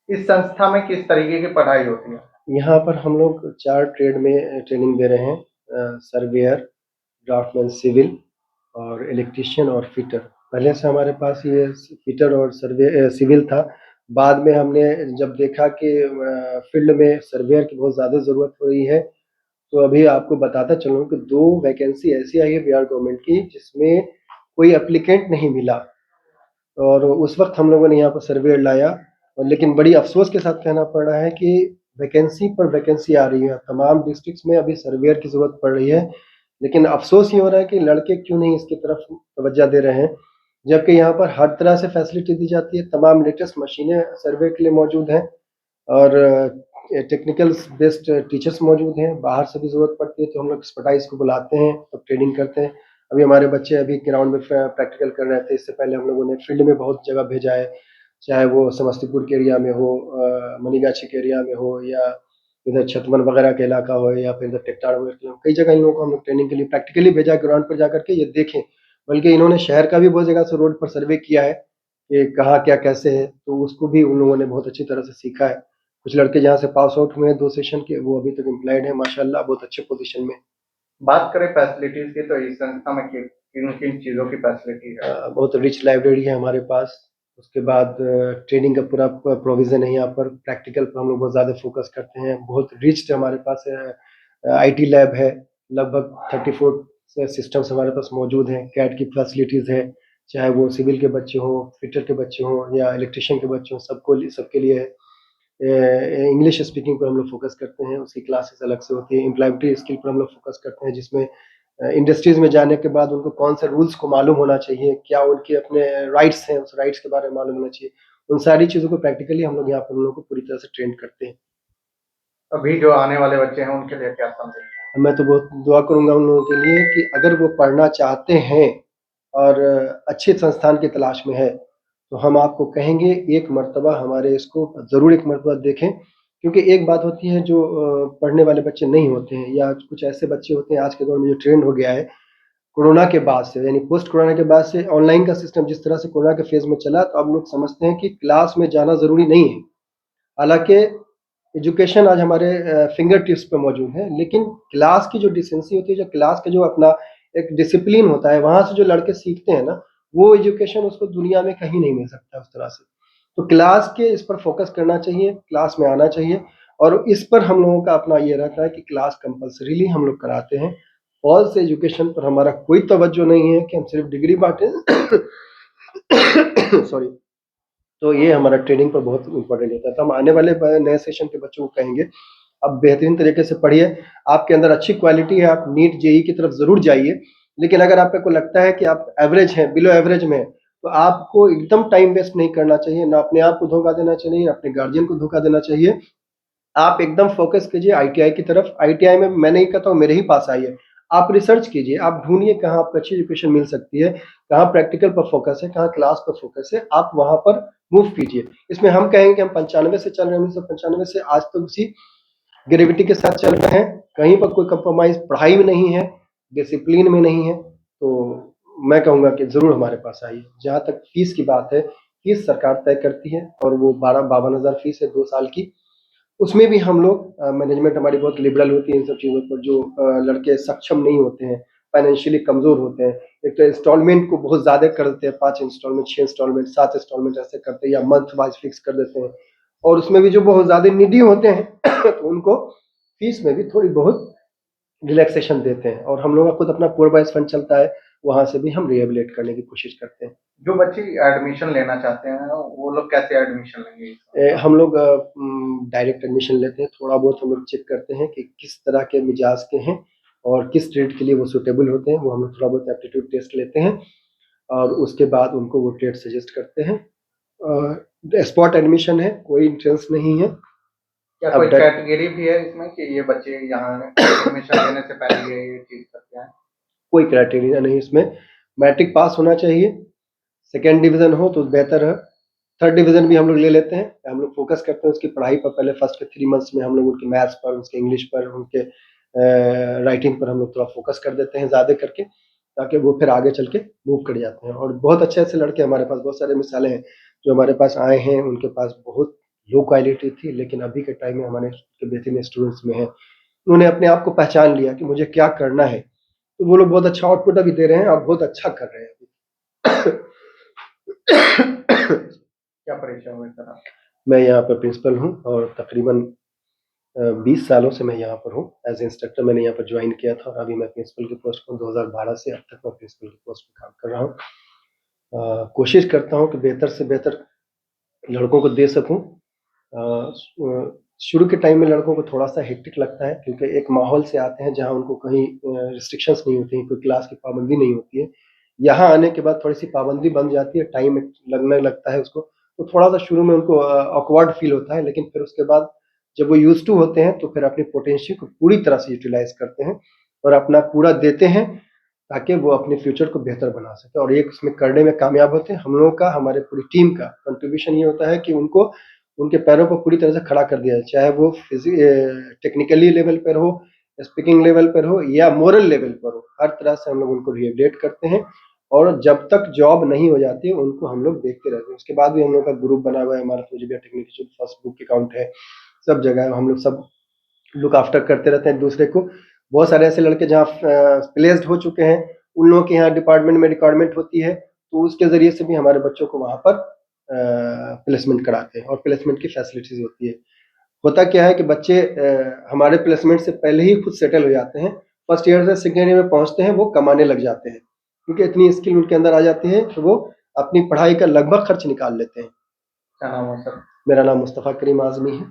इस संस्था में किस तरीके की पढ़ाई होती है? यहाँ पर हम लोग 4 ट्रेड में ट्रेनिंग दे रहे हैं। सर्वेयर, ड्राफ्टमैन सिविल और इलेक्ट्रीशियन और फिटर। पहले से हमारे पास ये फिटर और सिविल था। बाद में हमने जब देखा कि फील्ड में सर्वेयर की बहुत ज़्यादा ज़रूरत हो रही है, तो अभी आपको बताता चलूँ कि 2 वैकेंसी ऐसी आई है बिहार गवर्नमेंट की जिसमें कोई एप्लीकेंट नहीं मिला, और उस वक़्त हम लोगों ने यहाँ पर सर्वेयर लाया। और लेकिन बड़ी अफ़सोस के साथ कहना पड़ रहा है कि वैकेंसी पर वैकेंसी आ रही है। तमाम डिस्ट्रिक्ट्स में अभी सर्वेयर की ज़रूरत पड़ रही है, लेकिन अफ़सोस ये हो रहा है कि लड़के क्यों नहीं इसकी तरफ तवज्जो दे रहे हैं, जबकि यहाँ पर हर तरह से फैसिलिटी दी जाती है। तमाम लेटेस्ट मशीनें सर्वे के लिए मौजूद हैं, और टेक्निकल बेस्ड टीचर्स मौजूद हैं। बाहर से भी ज़रूरत पड़ती है तो हम लोग एक्सपर्टाइज़ को बुलाते हैं, तब ट्रेनिंग करते हैं। अभी हमारे बच्चे अभी ग्राउंड में प्रैक्टिकल कर रहे थे। इससे पहले हम लोगों ने फील्ड में बहुत जगह भेजा है, चाहे वो समस्तीपुर के एरिया में हो, मनीगाछी के एरिया में हो, या इधर छतवन वगैरह का इलाका हो, या फिर इधर टेक्टार वगैरह, कई जगह इन लोगों को हम लोग ट्रेनिंग के लिए प्रैक्टिकली भेजा है, ग्राउंड पर जाकर के ये देखें। बल्कि इन्होंने शहर का भी बहुत जगह से रोड पर सर्वे किया है कि कहाँ क्या कैसे है, तो उसको भी उन लोगों ने बहुत अच्छी तरह से सीखा है। कुछ लड़के जहाँ से पास आउट हुए हैं 2 सेशन के, वो अभी तक एम्प्लॉयड है माशाल्लाह, बहुत अच्छे पोजीशन में। बात करें फैसिलिटीज की, तो इस संस्था में किन किन चीजों की फैसिलिटी है? बहुत रिच लाइब्रेरी है हमारे पास। उसके बाद ट्रेनिंग का पूरा प्रोविज़न है यहाँ पर। प्रैक्टिकल पर हम लोग बहुत ज़्यादा फोकस करते हैं। बहुत रिच हमारे पास आईटी लैब है। लगभग 34 सिस्टम्स हमारे पास मौजूद हैं। कैट की फैसिलिटीज़ है, चाहे वो सिविल के बच्चे हों, फिटर के बच्चे हों, या इलेक्ट्रिशियन के बच्चे हों, सबके लिए है। इंग्लिश स्पीकिंग पर हम लोग फोकस करते हैं, उसकी क्लासेस अलग से होती है। एम्प्लॉयबिलिटी स्किल पर हम लोग फोकस करते हैं, जिसमें इंडस्ट्रीज में जाने के बाद उनको कौन से रूल्स को मालूम होना चाहिए, क्या उनके अपने राइट्स हैं, उस राइट्स के बारे में मालूम होना चाहिए। उन सारी चीज़ों को प्रैक्टिकली हम लोग यहाँ पर उन लोगों को पूरी तरह से ट्रेन करते हैं। अभी जो आने वाले बच्चे हैं उनके लिए क्या संदेश है? मैं तो बहुत दुआ करूँगा उन लोगों के लिए कि अगर वो पढ़ना चाहते हैं और अच्छे संस्थान की तलाश में है, तो हम आपको कहेंगे एक मर्तबा हमारे इसको ज़रूर एक मर्तबा देखें। क्योंकि एक बात होती है जो पढ़ने वाले बच्चे नहीं होते हैं, या कुछ ऐसे बच्चे होते हैं आज के दौर में जो ट्रेंड हो गया है कोरोना के बाद से, यानी पोस्ट कोरोना के बाद से ऑनलाइन का सिस्टम जिस तरह से कोरोना के फेज में चला, तो अब लोग समझते हैं कि क्लास में जाना ज़रूरी नहीं है। हालाँकि एजुकेशन आज हमारे फिंगर टिप्स पे मौजूद है, लेकिन क्लास की जो डिसेंसी होती है, जो क्लास का जो अपना एक डिसिप्लिन होता है, वहाँ से जो लड़के सीखते हैं ना, वो एजुकेशन उसको दुनिया में कहीं नहीं मिल सकता उस तरह से। तो क्लास के इस पर फोकस करना चाहिए, क्लास में आना चाहिए, और इस पर हम लोगों का अपना ये रहता है कि क्लास कंपल्सरीली हम लोग कराते हैं। फॉल्स एजुकेशन पर हमारा कोई तवज्जो नहीं है कि हम सिर्फ डिग्री बांटें। सॉरी। तो ये हमारा ट्रेनिंग पर बहुत इंपॉर्टेंट होता है। तो हम आने वाले नए सेशन के बच्चों को कहेंगे, आप बेहतरीन तरीके से पढ़िए। आपके अंदर अच्छी क्वालिटी है, आप नीट जेई की तरफ जरूर जाइए। लेकिन अगर आपको लगता है कि आप एवरेज हैं, बिलो एवरेज में हैं, तो आपको एकदम टाइम वेस्ट नहीं करना चाहिए, ना अपने आप को धोखा देना चाहिए, ना अपने गार्जियन को धोखा देना चाहिए। आप एकदम फोकस कीजिए आईटीआई की तरफ। आईटीआई में मैं नहीं कहता हूँ मेरे ही पास आइए, आप रिसर्च कीजिए, आप ढूंढिए कहाँ आपको अच्छी एजुकेशन मिल सकती है, कहाँ प्रैक्टिकल पर फोकस है, कहाँ क्लास पर फोकस है, आप वहां पर मूव कीजिए। इसमें हम कहेंगे कि हम 95 से चल रहे हैं, 1995 से आज तक उसी ग्रेविटी के साथ चल रहे हैं। कहीं पर कोई कंप्रोमाइज पढ़ाई में नहीं है, डिसिप्लिन में नहीं है। तो मैं कहूंगा कि जरूर हमारे पास आइए। जहाँ तक फीस की बात है, फीस सरकार तय करती है, और वो 52 फीस है 2 साल की। उसमें भी हम लोग मैनेजमेंट हमारी बहुत लिबरल होती है इन सब चीज़ों पर। जो लड़के सक्षम नहीं होते हैं, फाइनेंशियली कमज़ोर होते हैं, एक तो इंस्टॉलमेंट को बहुत ज़्यादा कर देते हैं, 5 इंस्टॉलमेंट, 6 इंस्टॉलमेंट, 7 इंस्टॉलमेंट ऐसे करते हैं, या मंथ वाइज फिक्स कर देते हैं। और उसमें भी जो बहुत ज़्यादा निडी होते हैं तो उनको फीस में भी थोड़ी बहुत रिलैक्सेशन देते हैं। और हम लोग का खुद अपना पुअर बॉयज फंड चलता है, वहाँ से भी हम रिहेबिलिट करने की कोशिश करते हैं। जो बच्चे एडमिशन लेना चाहते हैं वो लोग कैसे एडमिशन लेंगे इस हम लोग डायरेक्ट एडमिशन लेते हैं। थोड़ा बहुत हम लोग चेक करते हैं कि किस तरह के मिजाज के हैं और किस ट्रेड के लिए वो सूटेबल होते हैं। वो हम लोग थोड़ा बहुत एप्टीट्यूड टेस्ट लेते हैं, और उसके बाद उनको वो ट्रेड सजेस्ट करते हैं। स्पॉट एडमिशन है, कोई इंट्रेंस नहीं है। क्या अब कोई कैटेगरी भी है इसमें कि ये बच्चे यहाँ एडमिशन लेने से पहले ये चीज करते हैं? कोई क्राइटेरिया नहीं इसमें। मैट्रिक पास होना चाहिए, सेकेंड डिवीजन हो तो बेहतर है, थर्ड डिवीजन भी हम लोग ले लेते हैं। हम लोग फोकस करते हैं उसकी पढ़ाई पर। पहले फर्स्ट के 3 मंथ्स में हम लोग उनके मैथ्स पर, उसके इंग्लिश पर, उनके राइटिंग पर हम लोग थोड़ा फोकस कर देते हैं ज़्यादा करके, ताकि वो फिर आगे चल के मूव कर जाते हैं। और बहुत अच्छे ऐसे लड़के हमारे पास, बहुत सारे मिसालें हैं जो हमारे पास आए हैं, उनके पास बहुत लो क्वालिटी थी, लेकिन अभी के टाइम में हमारे बेहतरीन स्टूडेंट्स में हैं, उन्होंने अपने आप को पहचान लिया कि मुझे क्या करना है, तो वो लोग बहुत अच्छा आउटपुट अभी दे रहे हैं और बहुत अच्छा कर रहे हैं अभी। क्या परिचय हुए सर आप? मैं यहाँ पर प्रिंसिपल हूँ और तकरीबन 20 सालों से मैं यहाँ पर हूँ। एज इंस्ट्रक्टर मैंने यहाँ पर ज्वाइन किया था और अभी मैं प्रिंसिपल की पोस्ट पर 2012 से अब तक मैं प्रिंसिपल की पोस्ट पर काम कर रहा हूँ। कोशिश करता हूँ कि बेहतर से बेहतर लड़कों को दे सकूँ। शुरू के टाइम में लड़कों को थोड़ा सा हेक्टिक लगता है, क्योंकि एक माहौल से आते हैं जहाँ उनको कहीं रिस्ट्रिक्शंस नहीं होती हैं, कोई क्लास की पाबंदी नहीं होती है। यहाँ आने के बाद थोड़ी सी पाबंदी बन जाती है, टाइम लगने लगता है उसको, तो थोड़ा सा शुरू में उनको ऑकवर्ड फील होता है, लेकिन फिर उसके बाद जब वो यूज टू होते हैं तो फिर अपनी पोटेंशियल को पूरी तरह से यूटिलाइज करते हैं और अपना पूरा देते हैं, ताकि वो अपने फ्यूचर को बेहतर बना सके और एक उसमें करने में कामयाब होते हैं। हम लोगों का, हमारे पूरी टीम का कंट्रीब्यूशन ये होता है कि उनको उनके पैरों पर पूरी तरह से खड़ा कर दिया जाए, चाहे वो टेक्निकली लेवल पर हो, स्पीकिंग लेवल पर हो या मोरल लेवल पर हो, हर तरह से हम लोग उनको रिहेबिलिटेट करते हैं और जब तक जॉब नहीं हो जाती है उनको हम लोग देखते रहते हैं। उसके बाद भी हम लोग का ग्रुप बना हुआ है, हमारा टेक्निकल फर्स्ट बुक अकाउंट है, सब जगह हम लोग सब लुक आफ्टर करते रहते हैं एक दूसरे को। बहुत सारे ऐसे लड़के जहाँ प्लेस्ड हो चुके हैं, उन लोगों के यहाँ डिपार्टमेंट में रिक्वायरमेंट होती है, तो उसके जरिए से भी हमारे बच्चों को वहाँ पर प्लेसमेंट कराते हैं और प्लेसमेंट की फैसिलिटीज होती है। होता क्या है कि बच्चे हमारे प्लेसमेंट से पहले ही खुद सेटल हो जाते हैं, फर्स्ट ईयर से सेकेंड ईयर में पहुंचते हैं वो कमाने लग जाते हैं, क्योंकि इतनी स्किल उनके अंदर आ जाती है कि वो अपनी पढ़ाई का लगभग खर्च निकाल लेते हैं। क्या नाम है सर? मेरा नाम मुस्तफ़ा करीम आज़मी है।